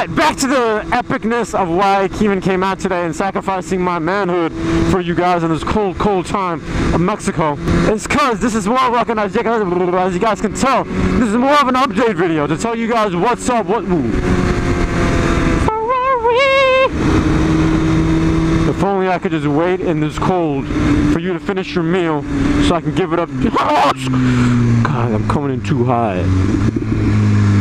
But back to the epicness of why Kevin came out today and sacrificing my manhood for you guys in this cold, cold time of Mexico. It's because this is more like an, as you guys can tell, this is more of an update video to tell you guys what's up, If only I could just wait in this cold for you to finish your meal so I can give it up. God, I'm coming in too high.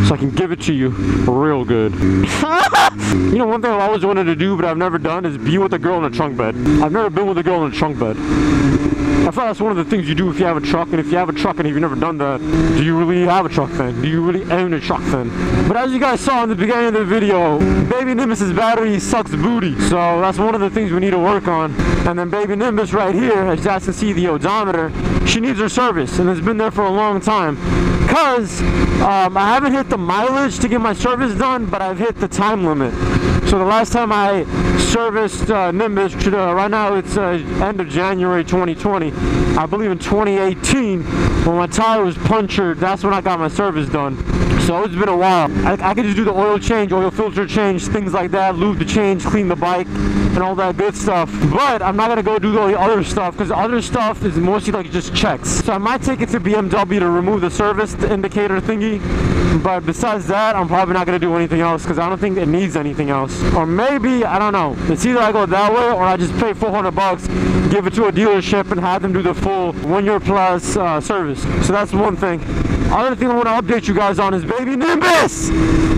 So I can give it to you real good. You know, one thing I've always wanted to do but I've never done is be with a girl in a trunk bed. I've never been with a girl in a trunk bed. I thought that's one of the things you do if you have a truck, and if you have a truck and if you've never done that, do you really have a truck then? Do you really own a truck then? But as you guys saw in the beginning of the video, baby Nimbus's battery sucks booty. So that's one of the things we need to work on. And then baby Nimbus right here, as you guys can see the odometer, she needs her service, and it's been there for a long time. Because I haven't hit the mileage to get my service done, but I've hit the time limit. So the last time I serviced Nimbus, right now it's end of January 2020. I believe in 2018, when my tire was punctured, that's when I got my service done. So it's been a while. I can just do the oil change, oil filter change, things like that, lube the change, clean the bike, and all that good stuff. But I'm not going to go do all the other stuff, because the other stuff is mostly like just checks. So I might take it to BMW to remove the service indicator thingy. But besides that, I'm probably not going to do anything else, because I don't think it needs anything else. Or maybe, I don't know. It's either I go that way, or I just pay $400, give it to a dealership, and have them do the full 1 year plus service. So that's one thing. Other thing I want to update you guys on is baby Nimbus!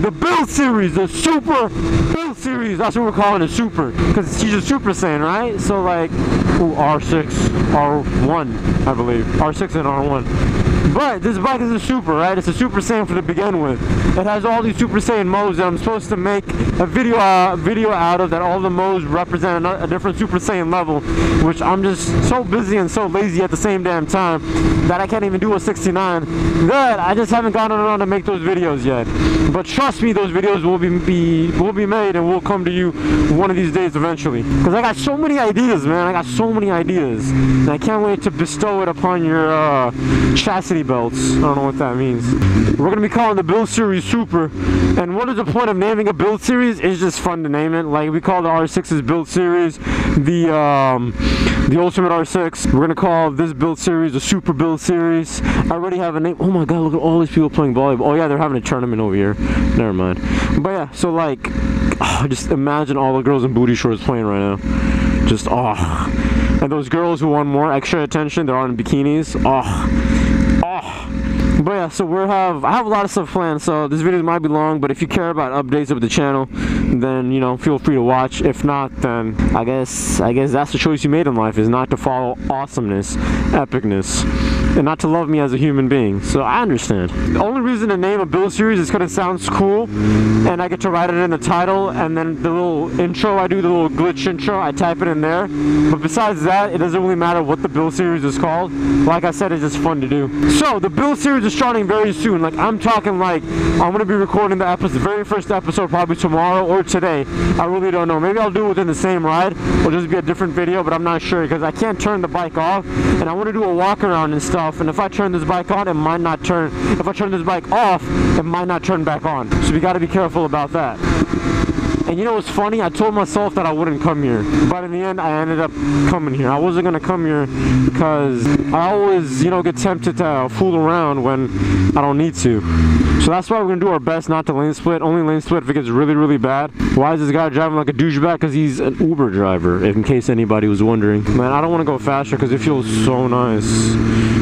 The build series, the super build series. That's what we're calling it, super. Because she's a Super Saiyan, right? So like, R6, R1, I believe. R6 and R1. But this bike is a super, right? It's a Super Saiyan to begin with. It has all these Super Saiyan modes that I'm supposed to make a video out of, that all the modes represent a different Super Saiyan level, which I'm just so busy and so lazy at the same damn time that I can't even do a 69. That I just haven't gotten around to make those videos yet. But trust me, those videos will be made and will come to you one of these days eventually. Because I got so many ideas, man. I got so many ideas. And I can't wait to bestow it upon your chastity belts. I don't know what that means. We're going to be calling the build series Super. And what is the point of naming a build series? It's just fun to name it. Like we call the R6's build series the Ultimate R6. We're going to call this build series the Super build series. I already have a name. Oh my god, look at all these people playing volleyball. Oh yeah, they're having a tournament over here. Never mind. But yeah, so like, just imagine all the girls in booty shorts playing right now. Just, and those girls who want more extra attention, they're on bikinis. But yeah, so I have a lot of stuff planned, so this video might be long, but if you care about updates of the channel, then, you know, feel free to watch. If not, then I guess that's the choice you made in life, is not to follow awesomeness, epicness, and not to love me as a human being. So I understand. The only reason to name a build series is because it sounds cool, and I get to write it in the title, and then the little intro I do, the little glitch intro, I type it in there. But besides that, it doesn't really matter what the build series is called. Like I said, it's just fun to do. So the build series is starting very soon. Like I'm talking like I'm gonna be recording the very first episode probably tomorrow or today. I really don't know. Maybe I'll do it within the same ride. It'll just be a different video, but I'm not sure because I can't turn the bike off, and I want to do a walk around and stuff. And if I turn this bike on, it might not turn. If I turn this bike off, it might not turn back on. So we got to be careful about that. And you know what's funny? I told myself that I wouldn't come here, but in the end I ended up coming here. I wasn't gonna come here because I always, you know, get tempted to fool around when I don't need to. So that's why we're gonna do our best not to lane split. Only lane split if it gets really, really bad. Why is this guy driving like a douchebag? Because he's an Uber driver, in case anybody was wondering. Man, I don't want to go faster because it feels so nice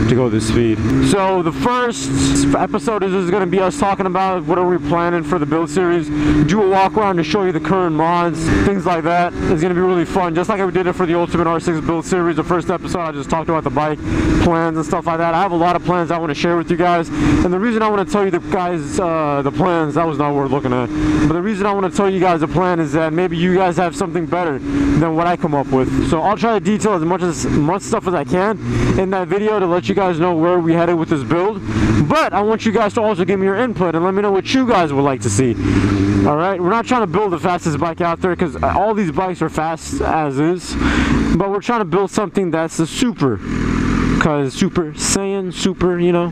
to go this speed. So the first episode is going to be us talking about what are we planning for the build series. Do a walk around to show you the current mods, things like that. It's going to be really fun, just like we did it for the Ultimate R6 build series. The first episode I just talked about the bike plans and stuff like that. I have a lot of plans I want to share with you guys, and the reason I want to tell you the plans, that was not worth looking at, but the reason I want to tell you guys the plan is that maybe you guys have something better than what I come up with. So I'll try to detail as much stuff as I can in that video to let you guys know where we headed with this build. But I want you guys to also give me your input and let me know what you guys would like to see. Alright, we're not trying to build the fastest bike out there because all these bikes are fast as is, but we're trying to build something that's a super. because Super Saiyan, super, you know,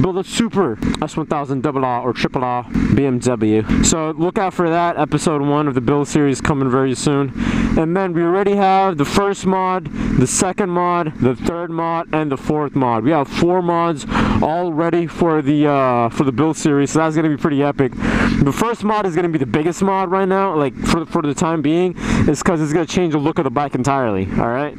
build a super S1000 RR or RR BMW. So look out for that, episode 1 of the build series coming very soon. And then we already have the first mod, the second mod, the third mod, and the fourth mod. We have 4 mods all ready for the build series, so that's gonna be pretty epic. The first mod is gonna be the biggest mod right now, like for the time being, is because it's gonna change the look of the bike entirely. All right.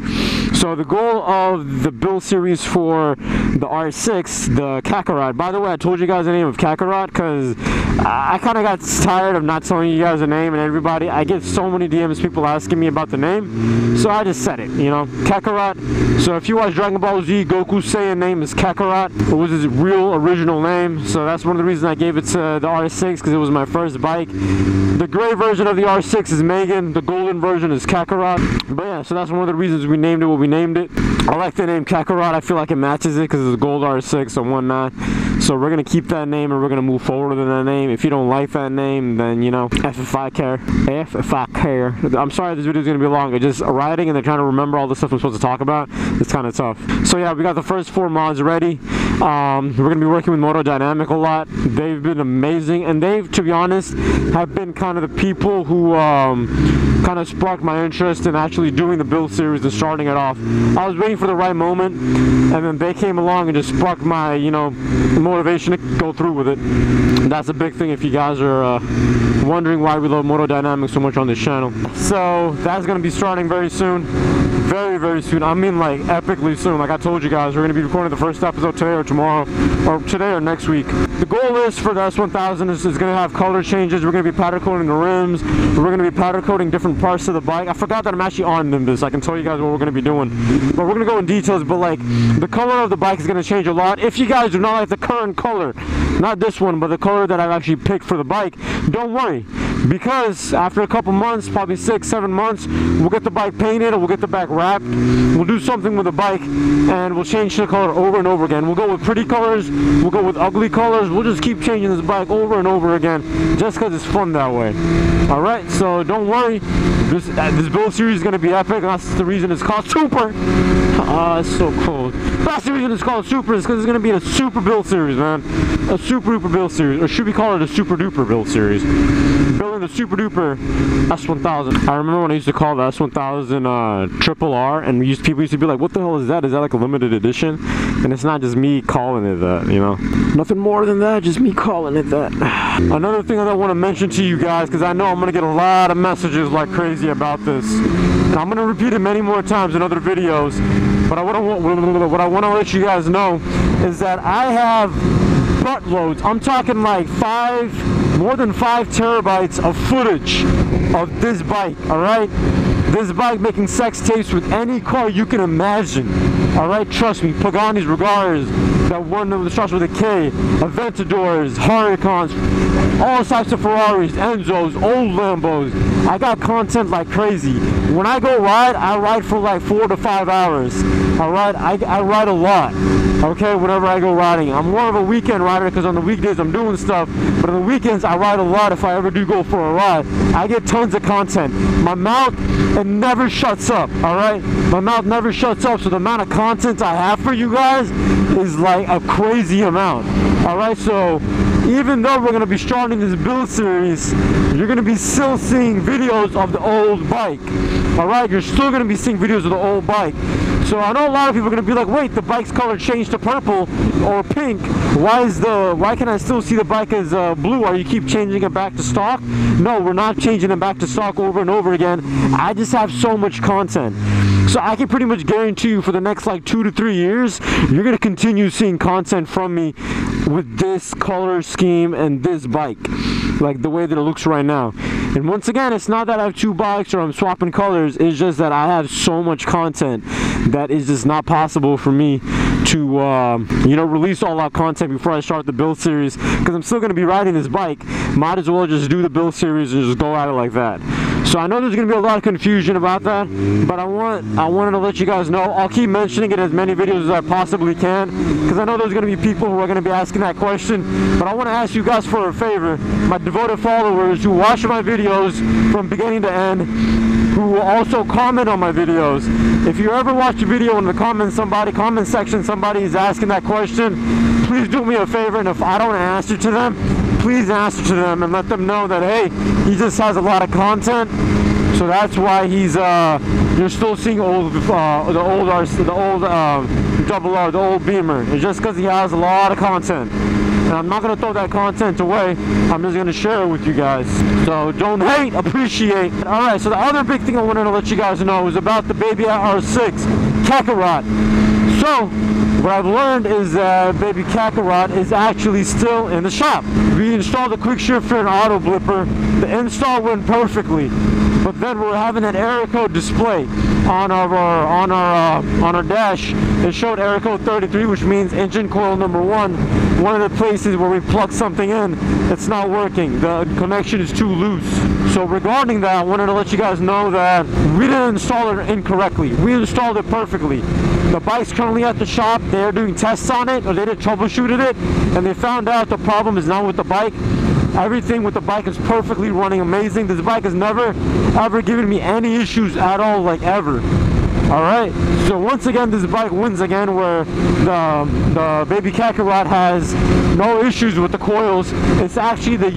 So the goal of the build series for the R6, the Kakarot. By the way, I told you guys the name of Kakarot because I kind of got tired of not telling you guys the name, and everybody, I get so many DMs, people asking me about the name, so I just said it, you know, Kakarot. So if you watch Dragon Ball Z, Goku's Saiyan name is Kakarot. It was his real original name, so that's one of the reasons I gave it to the R6, because it was my first bike. The gray version of the R6 is Megan, the golden version is Kakarot. But yeah, so that's one of the reasons we named it what we named it. I like the name Kakarot. I feel like it matches it because it's a gold R6 and whatnot. So we're gonna keep that name and we're gonna move forward with that name. If you don't like that name, then you know, F if I care. F if I care. I'm sorry this video is gonna be long. It's just riding and then trying to remember all the stuff I'm supposed to talk about. It's kind of tough. So yeah, we got the first 4 mods ready. We're gonna be working with Moto Dynamic a lot. They've been amazing, and they've, to be honest, have been kind of the people who kind of sparked my interest in actually doing the build series and starting it off. I was waiting for the right moment, and then they came along and just sparked my, you know, motivation to go through with it. And that's a big thing if you guys are wondering why we love Moto Dynamics so much on this channel. So that's going to be starting very soon. Very soon. I mean, like, epically soon. Like I told you guys, we're going to be recording the first episode today or tomorrow, or today or next week. The goal is for the S1000 is going to have color changes. We're going to be powder coating the rims. We're going to be powder coating different parts of the bike. I forgot that I'm actually on Nimbus. I can tell you guys what we're going to be doing, but we're going to go in details. But like, the color of the bike is going to change a lot. If you guys do not like the current color, not this one, but the color that I've actually picked for the bike, don't worry, because after a couple months, probably 6-7 months, we'll get the bike painted, or we'll get the back wrapped. We'll do something with the bike, and we'll change the color over and over again. We'll go with pretty colors, we'll go with ugly colors. We'll just keep changing this bike over and over again, just because it's fun that way. All right, so don't worry. This build series is going to be epic. That's the reason it's called Super. It's so cold. That's the reason it's called Super, is because it's going to be a super build series, man. A super duper build series, or should we call it a super duper build series? Building the super duper S1000. I remember when I used to call the S1000 RR, and people used to be like, what the hell is that? Is that like a limited edition? And it's not just me calling it that, you know? Nothing more than that, just me calling it that. Another thing that I want to mention to you guys, because I know I'm going to get a lot of messages like crazy about this, and I'm going to repeat it many more times in other videos, but what I want to let you guys know is that I have buttloads. I'm talking like more than 5 terabytes of footage of this bike, alright? This bike making sex tapes with any car you can imagine, alright? Trust me, Pagani's, Regars, that one that starts with a K, Aventadors, Huracans, all types of Ferraris, Enzos, old Lambos. I got content like crazy. When I go ride, I ride for like 4 to 5 hours, alright? I ride a lot, okay, whenever I go riding. I'm more of a weekend rider because on the weekdays I'm doing stuff, but on the weekends I ride a lot if I ever do go for a ride. I get tons of content. My mouth, it never shuts up, alright? My mouth never shuts up, so the amount of content I have for you guys is like a crazy amount, alright? So even though we're going to be starting this build series, you're going to be still seeing videos of the old bike, alright? You're still going to be seeing videos of the old bike. So I know a lot of people are going to be like, wait, the bike's color changed to purple or pink. Why can I still see the bike as blue? Are you keep changing it back to stock? No, we're not changing it back to stock over and over again. I just have so much content. So I can pretty much guarantee you for the next like 2 to 3 years, you're going to continue seeing content from me with this color scheme and this bike, like the way that it looks right now. And once again, it's not that I have 2 bikes or I'm swapping colors, it's just that I have so much content that is just not possible for me to you know, release all that content before I start the build series, because I'm still going to be riding this bike. Might as well just do the build series and just go at it like that. So I know there's gonna be a lot of confusion about that, but I wanted to let you guys know. I'll keep mentioning it as many videos as I possibly can, because I know there's gonna be people who are gonna be asking that question. But I want to ask you guys for a favor, my devoted followers who watch my videos from beginning to end, who will also comment on my videos. If you ever watch a video in the comment section, somebody is asking that question, please do me a favor, and if I don't answer to them, please answer to them and let them know that, hey, he just has a lot of content, so that's why he's you're still seeing the old double R, the old Beamer. It's just because he has a lot of content. And I'm not going to throw that content away. I'm just going to share it with you guys. So don't hate, appreciate. Alright, so the other big thing I wanted to let you guys know is about the Baby R6 Kakarot. So what I've learned is that Baby Kakarot is actually still in the shop. We installed the quick shifter and auto blipper. The install went perfectly, but then we're having an error code display on our dash. It showed error code 33, which means engine coil number 1. One of the places where we plug something in, it's not working. The connection is too loose. So regarding that, I wanted to let you guys know that we didn't install it incorrectly. We installed it perfectly. The bike's currently at the shop. They're doing tests on it, or they did troubleshooted it, and they found out the problem is not with the bike. Everything with the bike is perfectly running amazing. This bike has never ever given me any issues at all, like ever. Alright, so once again this bike wins again, where the Baby Kakarot has no issues with the coils. It's actually the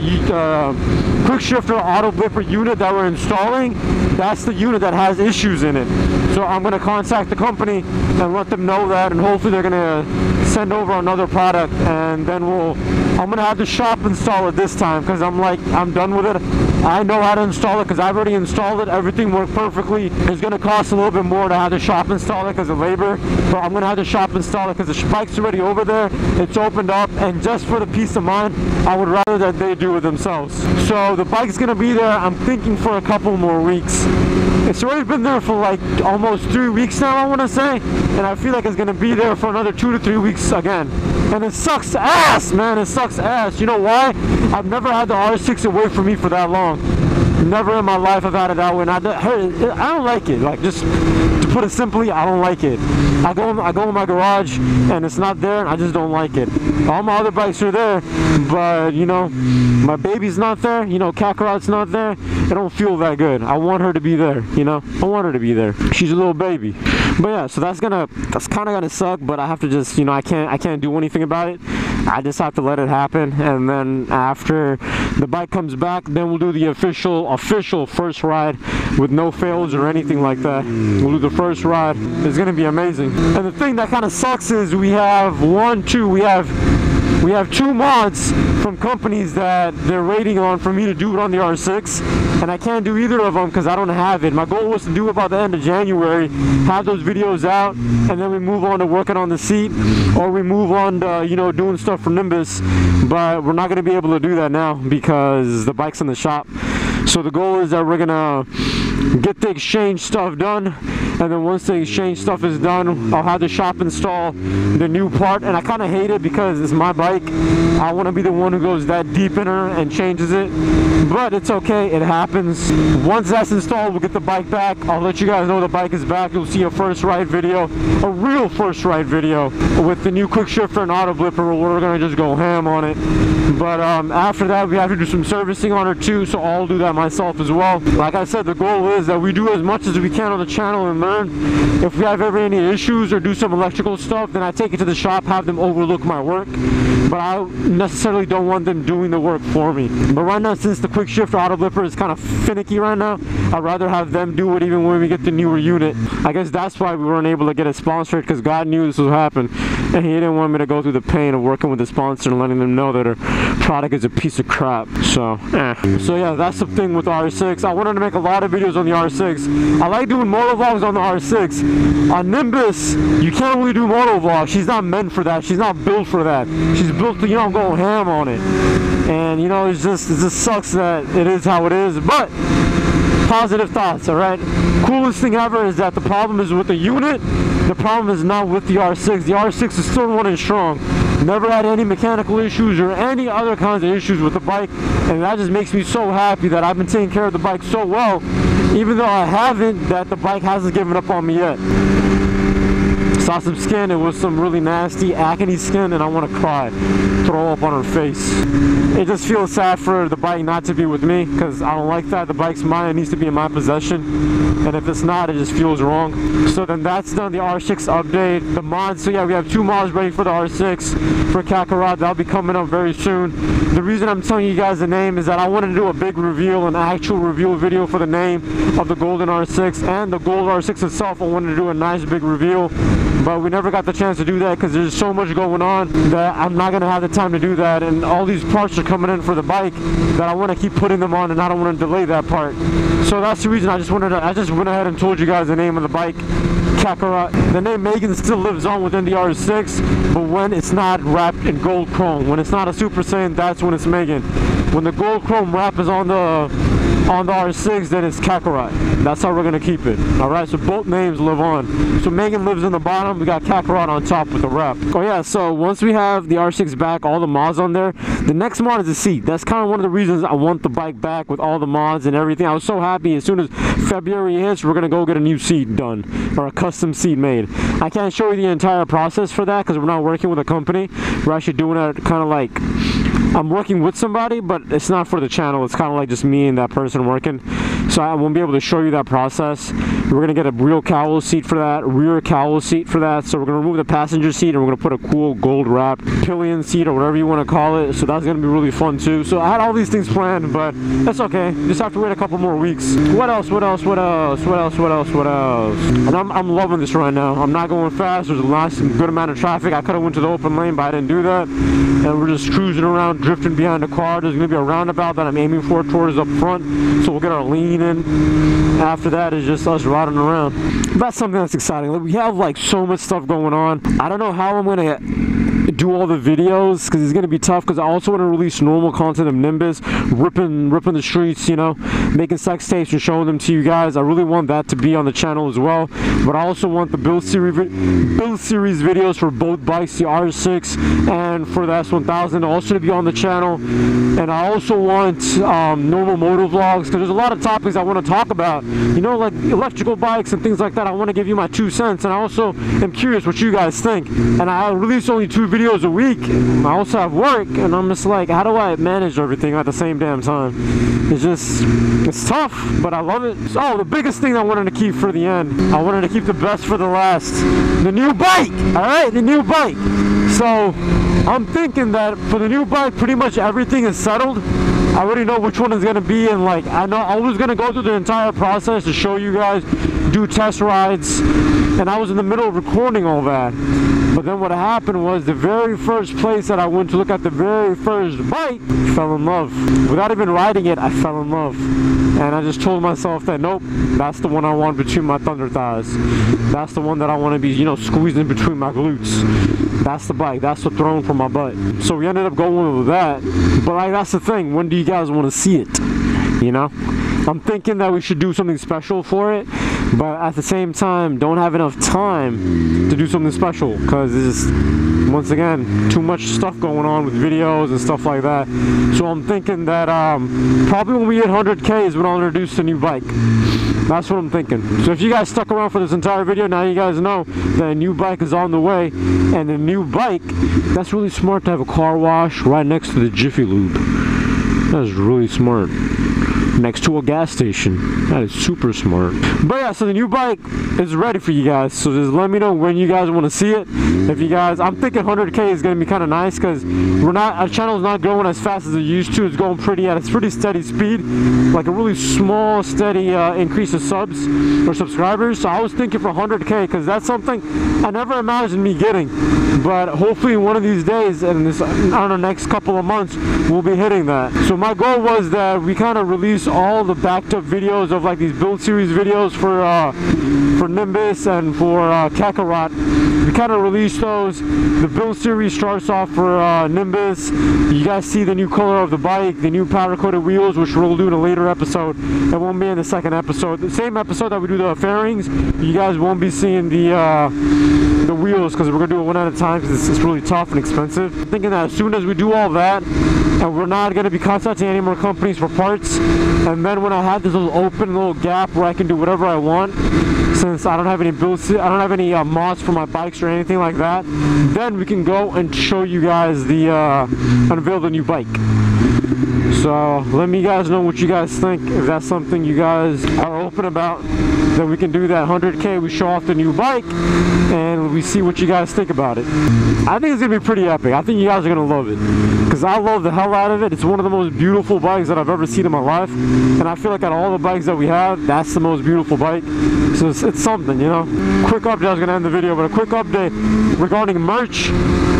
quick shifter auto blipper unit that we're installing. That's the unit that has issues in it. So I'm going to contact the company and let them know that, and hopefully they're going to send over another product, and then I'm going to have the shop install it this time, because I'm done with it. I know how to install it because I've already installed it. Everything worked perfectly. It's going to cost a little bit more to have the shop install it because of labor, but I'm going to have the shop install it because the bike's already over there. It's opened up, and just for the peace of mind, I would rather that they do it themselves. So the bike's going to be there, I'm thinking, for a couple more weeks. It's already been there for like almost 3 weeks now, I want to say, and I feel like it's going to be there for another 2 to 3 weeks again. And it sucks ass, man. It sucks ass. You know why? I've never had the R6 away from me for that long. Never in my life I've had it that way. And I don't like it. Like, just to put it simply, I don't like it. I go in my garage and it's not there, and I just don't like it. All my other bikes are there, but you know, my baby's not there. You know, Kakarot's not there. It don't feel that good. I want her to be there. You know, I want her to be there. She's a little baby. But yeah, so that's kind of gonna suck. But I have to just, you know, I can't do anything about it. I just have to let it happen, and then after the bike comes back, then we'll do the official first ride with no fails or anything like that. We'll do the first ride. It's gonna be amazing. And the thing that kind of sucks is we have two mods from companies that they're waiting on for me to do it on the R6, and I can't do either of them because I don't have it. My goal was to do it by the end of January, have those videos out, and then we move on to working on the seat, or we move on to, you know, doing stuff for Nimbus. But we're not going to be able to do that now because the bike's in the shop. So the goal is that we're gonna get the exchange stuff done, and then once the exchange stuff is done, I'll have the shop install the new part. And I kind of hate it because it's my bike. I want to be the one who goes that deep in her and changes it, but it's okay, it happens. Once that's installed, we'll get the bike back. I'll let you guys know the bike is back. You'll see a first ride video, a real first ride video with the new quick shifter and auto blipper, where we're gonna just go ham on it. But after that, we have to do some servicing on her too, so I'll do that myself as well. Like I said, the goal is that we do as much as we can on the channel and learn. If we have ever any issues or do some electrical stuff, then I take it to the shop, have them overlook my work, but I necessarily don't want them doing the work for me. But right now, since the quick shift auto blipper is kind of finicky right now, I'd rather have them do it even when we get the newer unit. I guess that's why we weren't able to get it sponsored, because God knew this would happen, and he didn't want me to go through the pain of working with the sponsor and letting them know that her product is a piece of crap. So yeah, that's the thing with the R6. I wanted to make a lot of videos on the R6. I like doing moto vlogs on the R6. On Nimbus, you can't really do moto vlogs. She's not meant for that. She's not built for that. She's built to, you know, go ham on it. And you know, it just sucks that it is how it is. But positive thoughts, all right? Coolest thing ever is that the problem is with the unit. The problem is not with the R6. The R6 is still running strong. Never had any mechanical issues or any other kinds of issues with the bike, and that just makes me so happy that I've been taking care of the bike so well, even though I haven't, that the bike hasn't given up on me yet. Saw some skin, it was some really nasty acne skin, and I want to cry, throw up on her face. It just feels sad for the bike not to be with me, because I don't like that. The bike's mine, it needs to be in my possession, and if it's not, it just feels wrong. So then that's done, the R6 update, the mods. So yeah, we have 2 mods ready for the R6 for Kakarot. That'll be coming up very soon. The reason I'm telling you guys the name is that I wanted to do a big reveal, an actual reveal video for the name of the Golden R6 and the Gold R6 itself. I wanted to do a nice big reveal, but we never got the chance to do that because there's so much going on that I'm not gonna have the time to do that, and all these parts are coming in for the bike that I want to keep putting them on, and I don't want to delay that part. So that's the reason I just went ahead and told you guys the name of the bike, Kakarot. The name Megan still lives on within the R6, but when it's not wrapped in gold chrome, when it's not a Super Saiyan, that's when it's Megan. When the gold chrome wrap is on the R6, then it's Kakarot. That's how we're gonna keep it. Alright, so both names live on. So Megan lives in the bottom, we got Kakarot on top with the wrap. Oh yeah, so once we have the R6 back, all the mods on there, the next mod is the seat. That's kind of one of the reasons I want the bike back with all the mods and everything. I was so happy as soon as February hits, we're gonna go get a new seat done, or a custom seat made. I can't show you the entire process for that because we're not working with a company. We're actually doing it kind of like, I'm working with somebody, but it's not for the channel. It's kind of like just me and that person working. So I won't be able to show you that process. We're going to get a real cowl seat for that, rear cowl seat for that. So we're going to remove the passenger seat and we're going to put a cool gold wrapped pillion seat or whatever you want to call it. So that's going to be really fun too. So I had all these things planned, but that's okay. Just have to wait a couple more weeks. What else? And I'm loving this right now. I'm not going fast. There's a nice good amount of traffic. I could have went to the open lane, but I didn't do that. And we're just cruising around, drifting behind the car. There's going to be a roundabout that I'm aiming for towards up front, so we'll get our lean in. After that is just us riding around. That's something that's exciting. Like, we have like so much stuff going on. I don't know how I'm going to do all the videos because it's going to be tough, because I also want to release normal content of Nimbus, ripping the streets, you know, making sex tapes and showing them to you guys. I really want that to be on the channel as well, but I also want the build series videos for both bikes, the R6 and for the S1000, also to be on the channel. And I also want normal moto vlogs, because there's a lot of topics I want to talk about, you know, like electrical bikes and things like that. I want to give you my 2 cents, and I also am curious what you guys think. And I release only 2 videos a week. I also have work, and I'm just like, how do I manage everything at the same damn time? It's tough, but I love it. So the biggest thing I wanted to keep for the end, I wanted to keep the best for the last, the new bike. All right, the new bike. So I'm thinking that for the new bike, pretty much everything is settled. I already know which one is going to be, and like, I know I was going to go through the entire process to show you guys, do test rides, and I was in the middle of recording all that. But then what happened was, the very first place that I went to look at the very first bike, I fell in love. Without even riding it, I fell in love. And I just told myself that, nope, that's the one I want between my thunder thighs. That's the one that I want to be, you know, squeezing between my glutes. That's the bike. That's the throne for my butt. So we ended up going with that. But like, that's the thing. When do you guys want to see it? You know? I'm thinking that we should do something special for it, but at the same time, don't have enough time to do something special, because it's, once again, too much stuff going on with videos and stuff like that. So I'm thinking that probably when we hit 100K is when I'll introduce the new bike. That's what I'm thinking. So if you guys stuck around for this entire video, now you guys know that a new bike is on the way. And the new bike, that's really smart to have a car wash right next to the Jiffy Lube. That's really smart. Next to a gas station. That is super smart. But yeah, so the new bike is ready for you guys. So just let me know when you guys want to see it. If you guys, I'm thinking 100K is going to be kind of nice, because our channel is not growing as fast as it used to. It's going at a pretty steady speed, like a really small, steady increase of subs or subscribers. So I was thinking for 100K, because that's something I never imagined me getting. But hopefully one of these days, and this, I don't know, next couple of months, we'll be hitting that. So my goal was that we kind of release all the backed up videos of like these build series videos for Nimbus and for Kakarot. We kind of released those. The build series starts off for Nimbus. You guys see the new color of the bike, the new powder coated wheels, which we'll do in a later episode. It won't be in the second episode. The same episode that we do the fairings, you guys won't be seeing the wheels, because we're gonna do it one at a time. time because it's really tough and expensive. I'm thinking that as soon as we do all that, and we're not going to be contacting any more companies for parts, and then when I have this little open little gap where I can do whatever I want, since I don't have any builds, I don't have any mods for my bikes or anything like that, then we can go and show you guys the unveil the new bike. So let me guys know what you guys think. If that's something you guys are open about, then we can do that 100K. We show off the new bike and we see what you guys think about it. I think it's gonna be pretty epic. I think you guys are gonna love it because I love the hell out of it. It's one of the most beautiful bikes that I've ever seen in my life, and I feel like out of all the bikes that we have, that's the most beautiful bike. So it's something, you know. Quick update. I was gonna end the video, but a quick update regarding merch.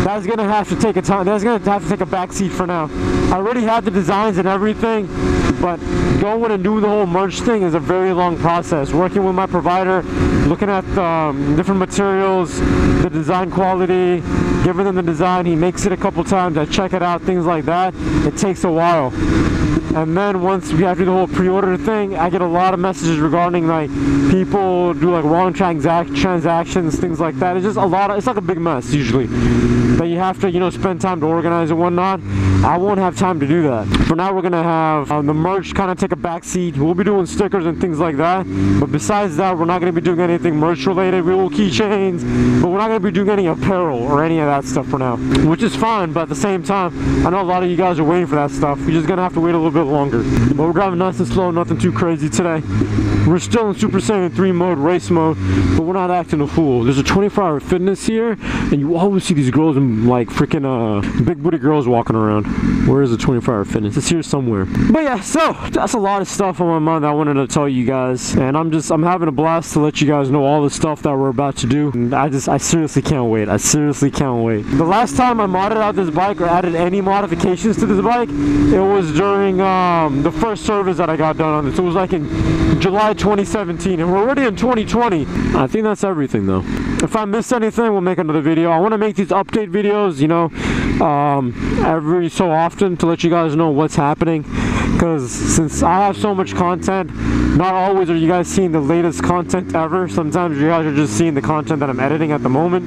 That's gonna have to take a time. That's gonna have to take a backseat for now. I already have the designs and everything, but going and doing the whole merch thing is a very long process. Working with my provider, looking at different materials, the design quality, giving them the design. He makes it a couple times. I check it out, things like that. It takes a while. And then once we have to do the whole pre-order thing, I get a lot of messages regarding like people do like wrong transactions, things like that. It's just a lot of, it's like a big mess usually that you have to, you know, spend time to organize and whatnot. I won't have time to do that. For now, we're gonna have the merch kind of take a back seat. We'll be doing stickers and things like that, but besides that, we're not gonna be doing anything merch related. We will keychains, but we're not gonna be doing any apparel or any of that stuff for now, which is fine. But at the same time, I know a lot of you guys are waiting for that stuff. We're just gonna have to wait a little bit longer. But we're driving nice and slow, nothing too crazy today. We're still in Super Saiyan 3 mode, race mode, but we're not acting a fool. There's a 24-hour fitness here, and you always see these girls in like freaking big booty girls walking around. Where is the 24-hour fitness? It's here somewhere. But yeah, so that's a lot of stuff on my mind that I wanted to tell you guys, and I'm having a blast to let you guys know all the stuff that we're about to do. And I seriously can't wait. I seriously can't wait. The last time I modded out this bike or added any modifications to this bike, it was during the first service that I got done on this. It was like in July 2017, and we're already in 2020. I think that's everything though. If I missed anything, we'll make another video. I want to make these update videos, you know, every so often to let you guys know what's happening, because since I have so much content, not always are you guys seeing the latest content ever. Sometimes you guys are just seeing the content that I'm editing at the moment.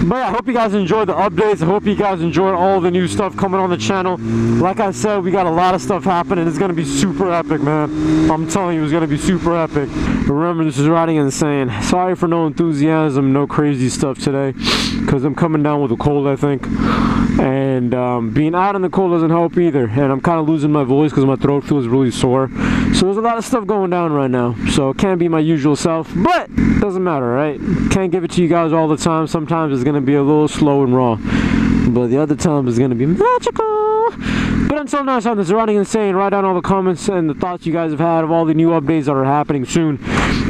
But yeah, I hope you guys enjoyed the updates. I hope you guys enjoyed all the new stuff coming on the channel. Like I said, we got a lot of stuff happening. It's gonna be super epic, man. I'm telling you, it's gonna be super epic. Remember, this is Riding Insane. Sorry for no enthusiasm, no crazy stuff today, because I'm coming down with a cold, I think. And being out in the cold doesn't help either. And I'm kind of losing my voice because my throat feels really sore. So there's a lot of stuff going down right now. So it can't be my usual self, but it doesn't matter, right? Can't give it to you guys all the time. Sometimes it's gonna be a little slow and raw, but the other time is gonna be magical. But until next time, this is Riding Insane. Write down all the comments and the thoughts you guys have had of all the new updates that are happening soon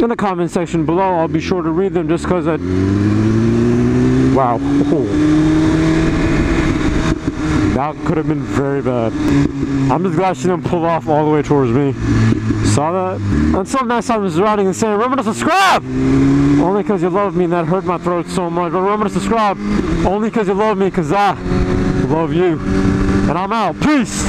in the comment section below. I'll be sure to read them just because wow. That could have been very bad. I'm just glad she didn't pull off all the way towards me. Saw that? Until next time, this is Riding Insane. Remember to subscribe! Only because you love me, and that hurt my throat so much. But remember to subscribe only because you love me, because I love you. And I'm out. Peace!